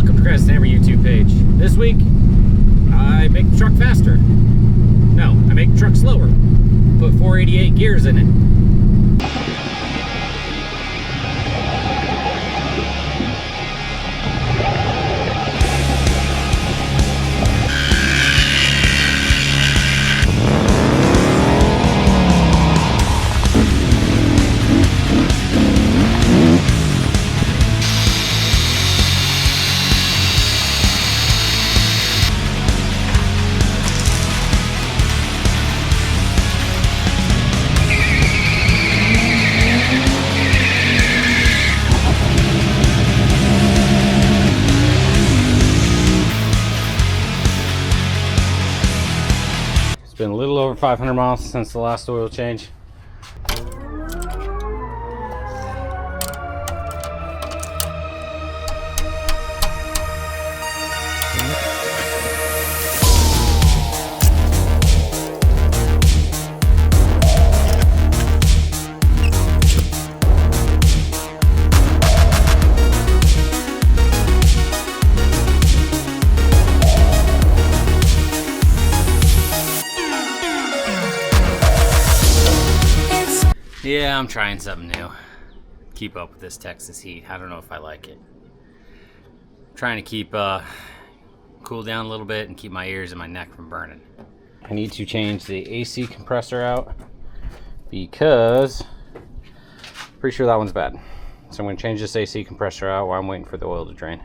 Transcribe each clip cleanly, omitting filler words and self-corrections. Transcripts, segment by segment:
Welcome to Crest Hammer YouTube page. This week, I make the truck faster. No, I make the truck slower. Put 488 gears in it. Been a little over 500 miles since the last oil change. Yeah, I'm trying something new. Keep up with this Texas heat. I don't know if I like it. I'm trying to keep cool down a little bit and keep my ears and my neck from burning. I need to change the AC compressor out because I'm pretty sure that one's bad. So I'm going to change this AC compressor out while I'm waiting for the oil to drain.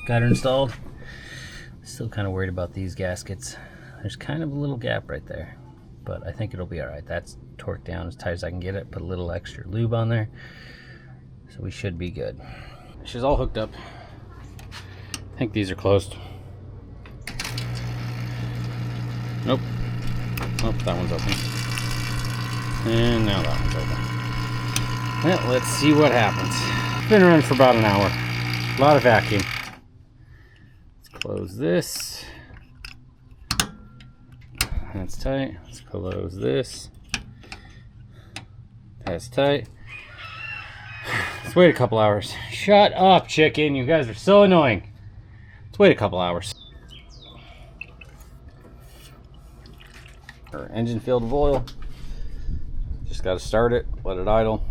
Got her installed. Still kind of worried about these gaskets. There's kind of a little gap right there, but I think it'll be all right. That's torqued down as tight as I can get it. Put a little extra lube on there, so we should be good. She's all hooked up. I think these are closed. Nope. Nope, that one's open. And now that one's open. Well, let's see what happens. Been running for about an hour. A lot of vacuum. Close this. That's tight. Let's close this. That's tight. Let's wait a couple hours. Shut up, chicken. You guys are so annoying. Let's wait a couple hours. Our engine filled with oil. Just got to start it, let it idle.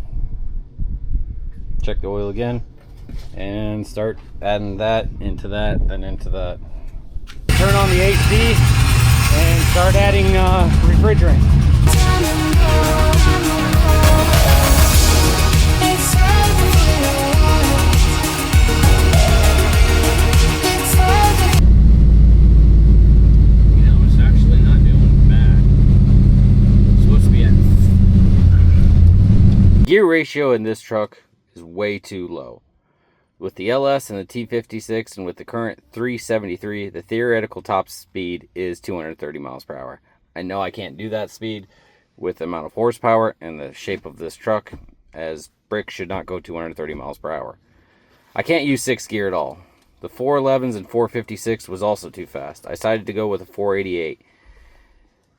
Check the oil again. And start adding that into that, then into that. Turn on the AC and start adding refrigerant. You know, it's actually not doing bad. It's supposed to be at. Gear ratio in this truck is way too low. With the LS and the T56 and with the current 373, the theoretical top speed is 230 miles per hour. I know I can't do that speed with the amount of horsepower and the shape of this truck, as bricks should not go 230 miles per hour. I can't use 6th gear at all. The 411s and 456 was also too fast. I decided to go with a 488.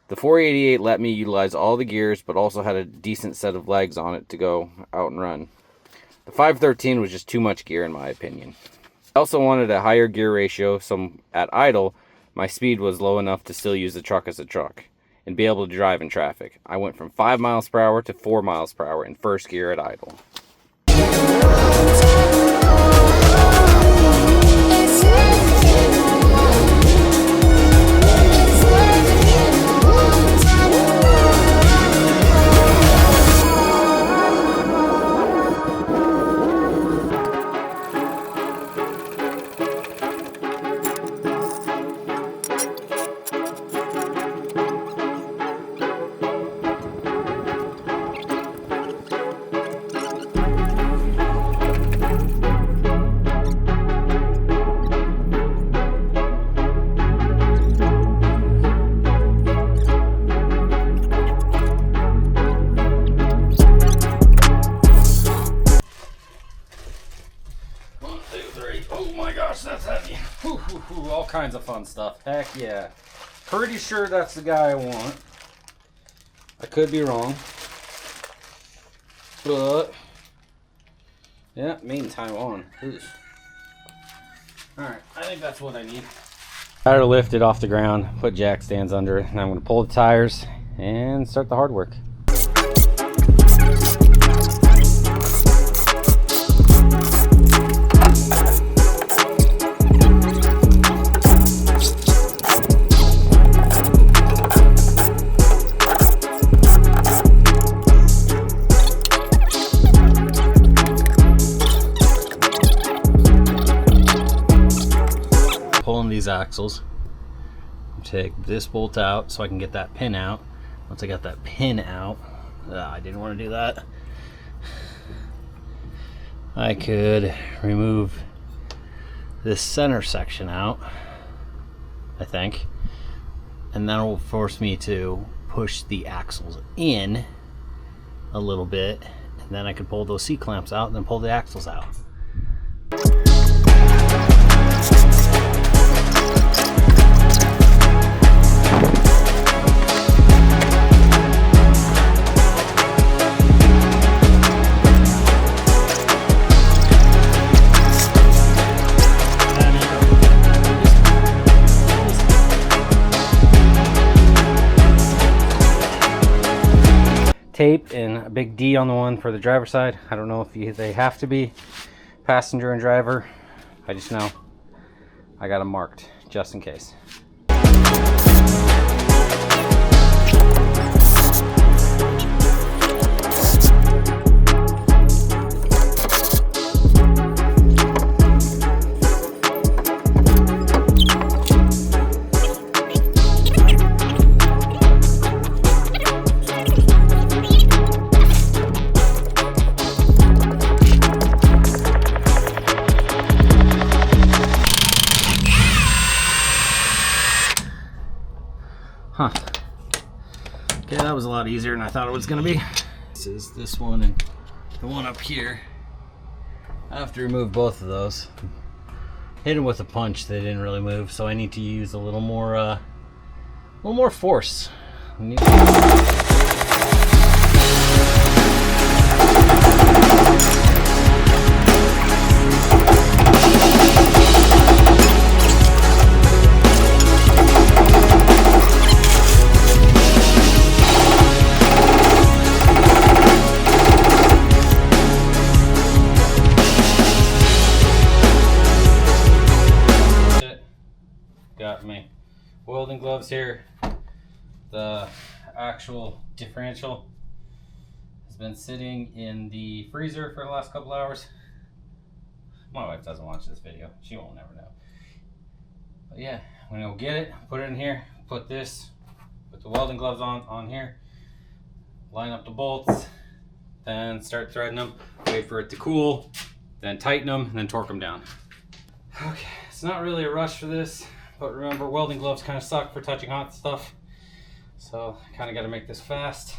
The 488 let me utilize all the gears, but also had a decent set of legs on it to go out and run. The 513 was just too much gear in my opinion. I also wanted a higher gear ratio, so at idle, my speed was low enough to still use the truck as a truck and be able to drive in traffic. I went from 5 miles per hour to 4 miles per hour in first gear at idle. kinds of fun stuff. Heck yeah. Pretty sure that's the guy I want. I could be wrong. But, yeah, made in Taiwan. Alright, I think that's what I need. Tire lifted off the ground, put jack stands under it, and I'm going to pull the tires and start the hard work. Pulling these axles, take this bolt out so I can get that pin out. Once I got that pin out, I didn't want to do that. I could remove this center section out, I think, and that will force me to push the axles in a little bit, and then I could pull those C-clamps out and then pull the axles out. Tape and a big D on the one for the driver's side. I don't know if they have to be passenger and driver. I just know I got them marked just in case. Huh. Okay, that was a lot easier than I thought it was going to be. This is this one and the one up here. I have to remove both of those. Hit them with a punch, they didn't really move, so I need to use a little more force. Got me welding gloves here. The actual differential has been sitting in the freezer for the last couple hours. My wife doesn't watch this video, she won't never know. But yeah, I'm gonna go get it, put it in here, put the welding gloves on here, line up the bolts, then start threading them, wait for it to cool, then tighten them, and then torque them down. Okay, it's not really a rush for this. But remember, welding gloves kind of suck for touching hot stuff. So I kind of got to make this fast.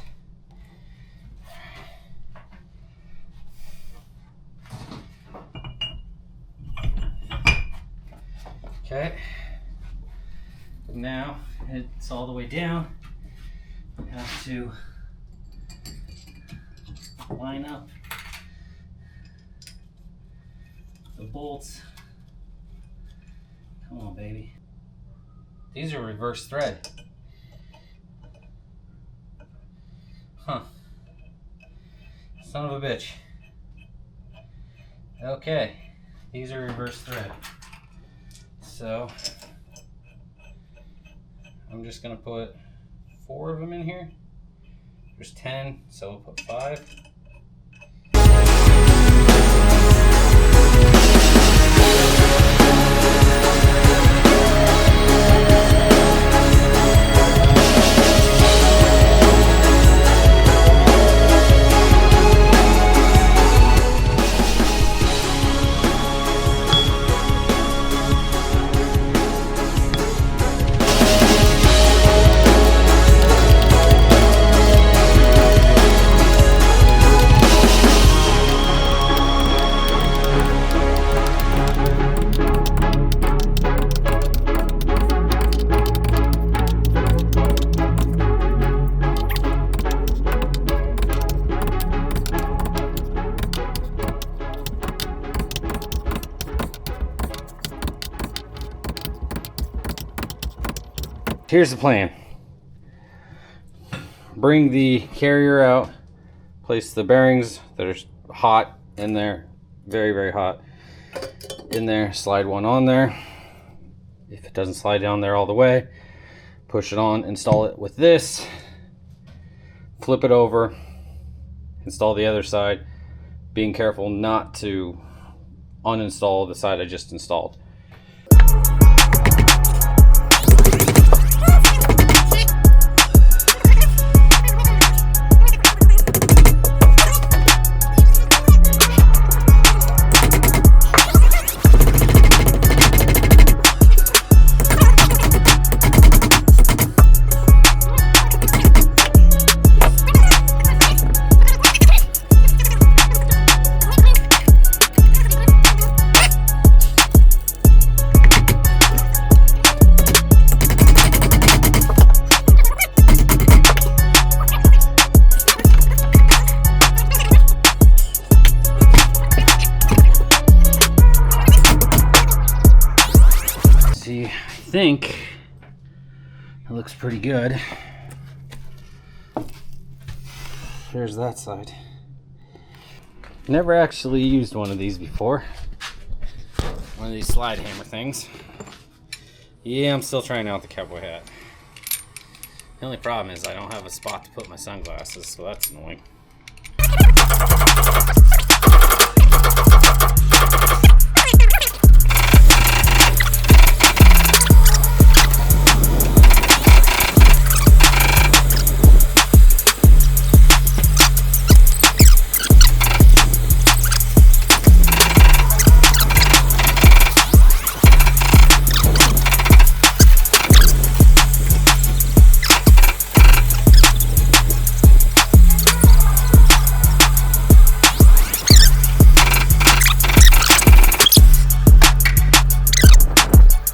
Okay. Now it's all the way down. I have to line up the bolts. Come on, baby. These are reverse thread. Huh. Son of a bitch. Okay. These are reverse thread. So I'm just gonna put 4 of them in here. There's 10, so we'll put 5. here's the plan. Bring the carrier out, place the bearings that are hot in there, very, very hot in there, slide one on there. If it doesn't slide down there all the way, push it on, install it with this, flip it over, install the other side, being careful not to uninstall the side I just installed. I think it looks pretty good. There's that side. Never actually used one of these before. One of these slide hammer things. Yeah, I'm still trying out the cowboy hat. The only problem is I don't have a spot to put my sunglasses, so that's annoying.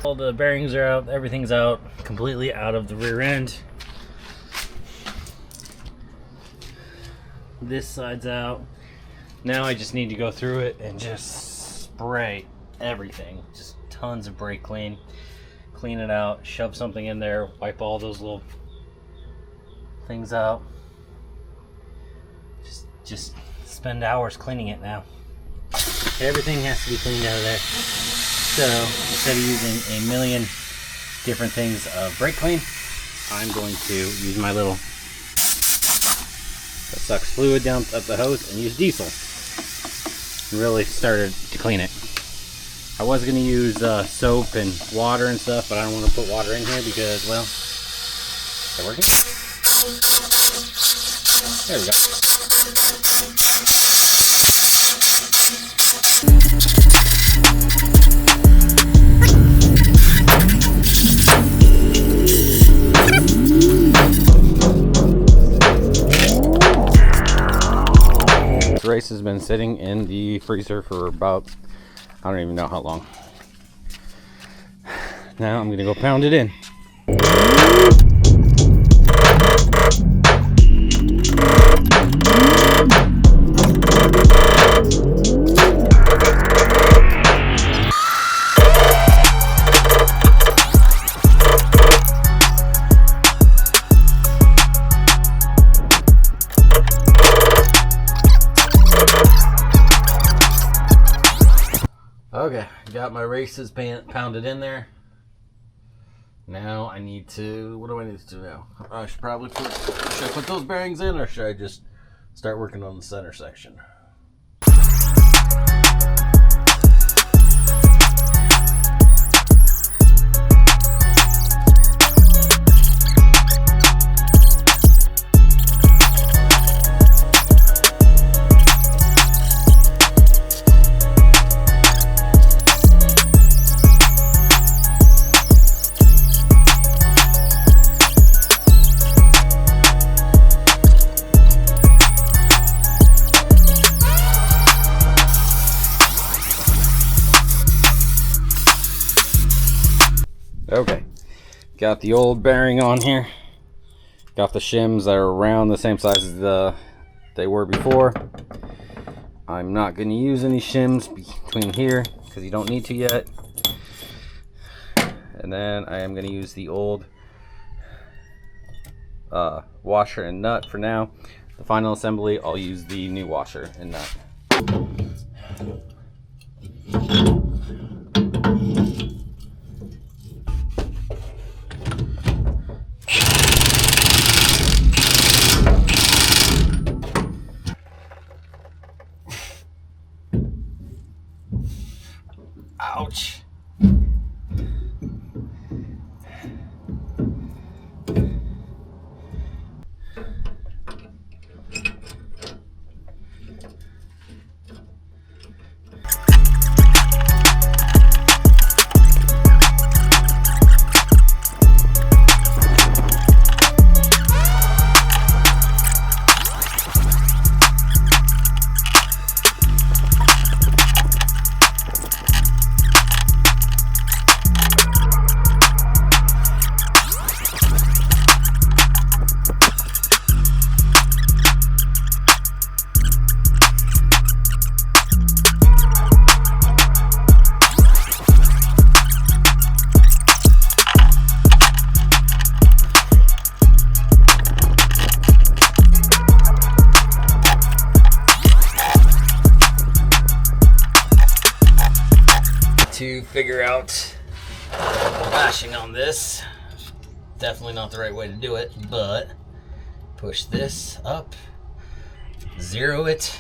All the bearings are out, everything's out, completely out of the rear end. This side's out. Now I just need to go through it and just spray everything. Just tons of brake clean. Clean it out, shove something in there, wipe all those little things out. Just spend hours cleaning it now. Everything has to be cleaned out of there. So instead of using a million different things of brake clean, I'm going to use my little that sucks fluid down up the hose and use diesel. Really started to clean it. I was going to use soap and water and stuff, but I don't want to put water in here because, well, is that working? There we go. Race has been sitting in the freezer for about, I don't even know how long. Now I'm gonna go pound it in. Okay, got my races pounded in there. Now I need to, what do I need to do now? I should probably should I put those bearings in, or should I just start working on the center section? Okay, got the old bearing on here. Got the shims that are around the same size as they were before. I'm not going to use any shims between here because you don't need to yet. And then I am going to use the old washer and nut for now. The final assembly, I'll use the new washer and nut. Ouch. To figure out lashing on this. Definitely not the right way to do it, but push this up, zero it,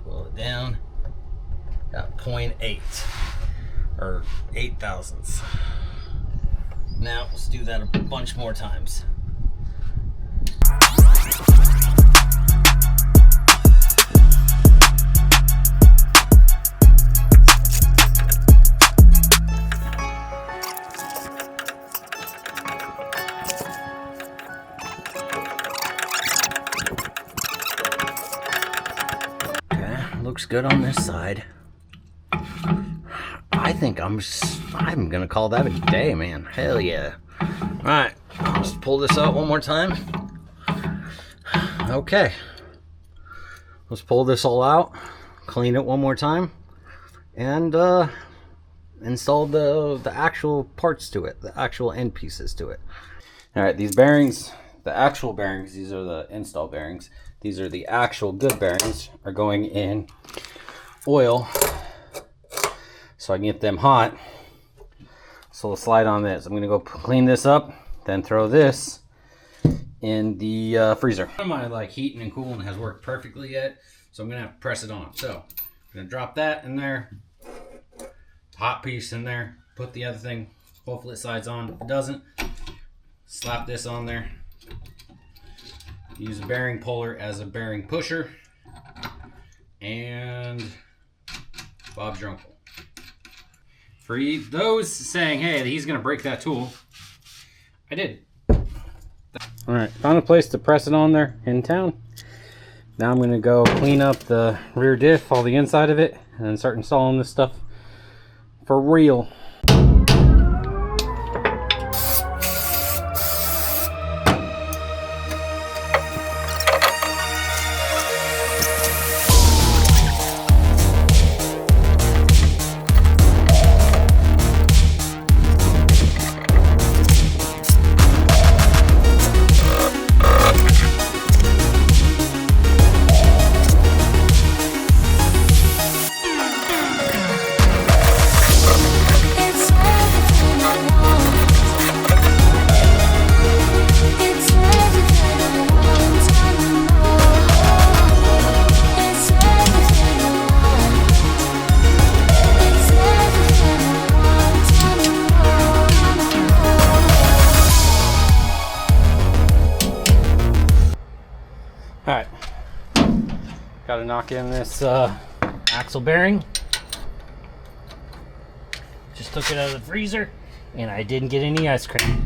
pull it down, got 0.8 or 8 thousandths. Now let's do that a bunch more times. Looks good on this side. I think I'm gonna call that a day, man. Hell yeah. All right, let's pull this out one more time. Okay, let's pull this all out, clean it one more time, and install the actual parts to it, the actual end pieces to it. All right, these bearings, the actual bearings, these are the install bearings. These are the actual good bearings, are going in oil so I can get them hot. So we'll slide on this. I'm gonna go clean this up, then throw this in the freezer. None of my like heating and cooling has worked perfectly yet, so I'm gonna have to press it on. So I'm gonna drop that in there, hot piece in there, put the other thing, hopefully it slides on. If it doesn't, slap this on there. Use a bearing puller as a bearing pusher, and Bob's your uncle. For those saying, hey, he's gonna break that tool, I did. All right, found a place to press it on there in town. Now I'm gonna go clean up the rear diff, all the inside of it, and then start installing this stuff for real. Alright, gotta knock in this axle bearing. Just took it out of the freezer and I didn't get any ice cream.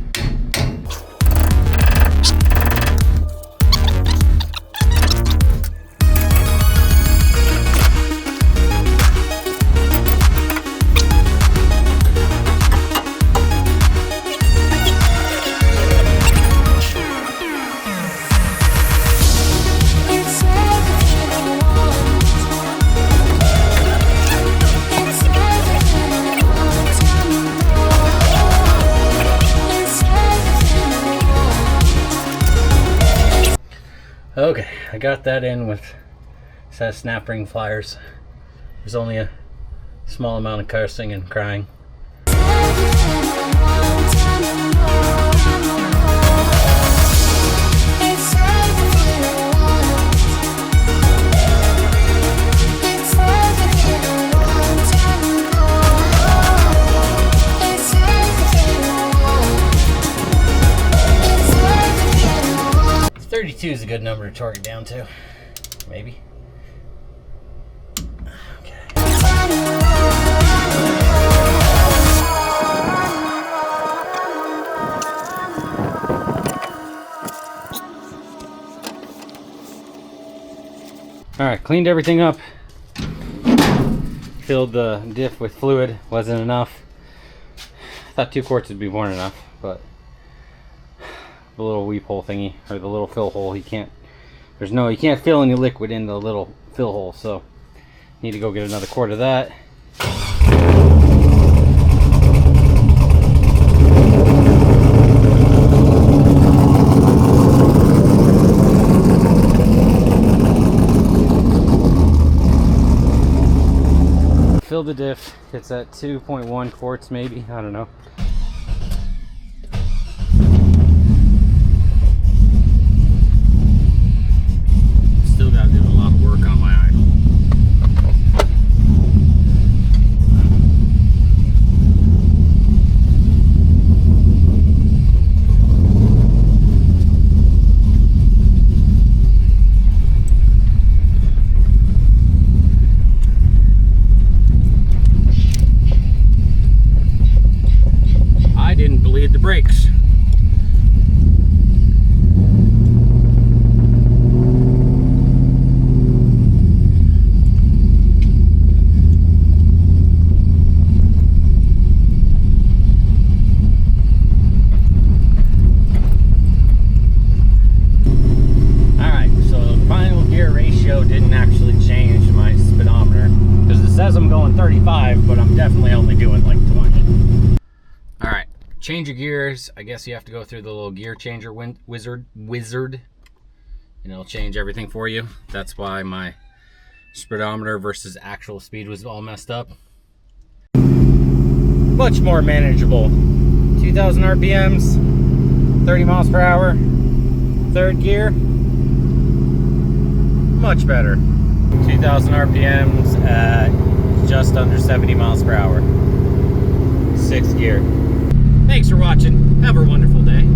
I got that in with a set of snap ring pliers. There's only a small amount of cursing and crying. Is a good number to torque it down to, maybe. Okay. All right, cleaned everything up. Filled the diff with fluid. Wasn't enough. I thought 2 quarts would be more than enough, but the little weep hole thingy, or the little fill hole, you can't fill any liquid in the little fill hole, so need to go get another quart of that. Fill the diff. It's at 2.1 quarts maybe, I don't know. Brakes. Alright, so the final gear ratio didn't actually change my speedometer because it says I'm going 35, but I'm definitely only doing like 20. Alright. Change your gears. I guess you have to go through the little gear changer wizard, and it'll change everything for you. That's why my speedometer versus actual speed was all messed up. Much more manageable. 2,000 RPMs, 30 miles per hour, third gear. Much better. 2,000 RPMs at just under 70 miles per hour. Sixth gear. Thanks for watching. Have a wonderful day.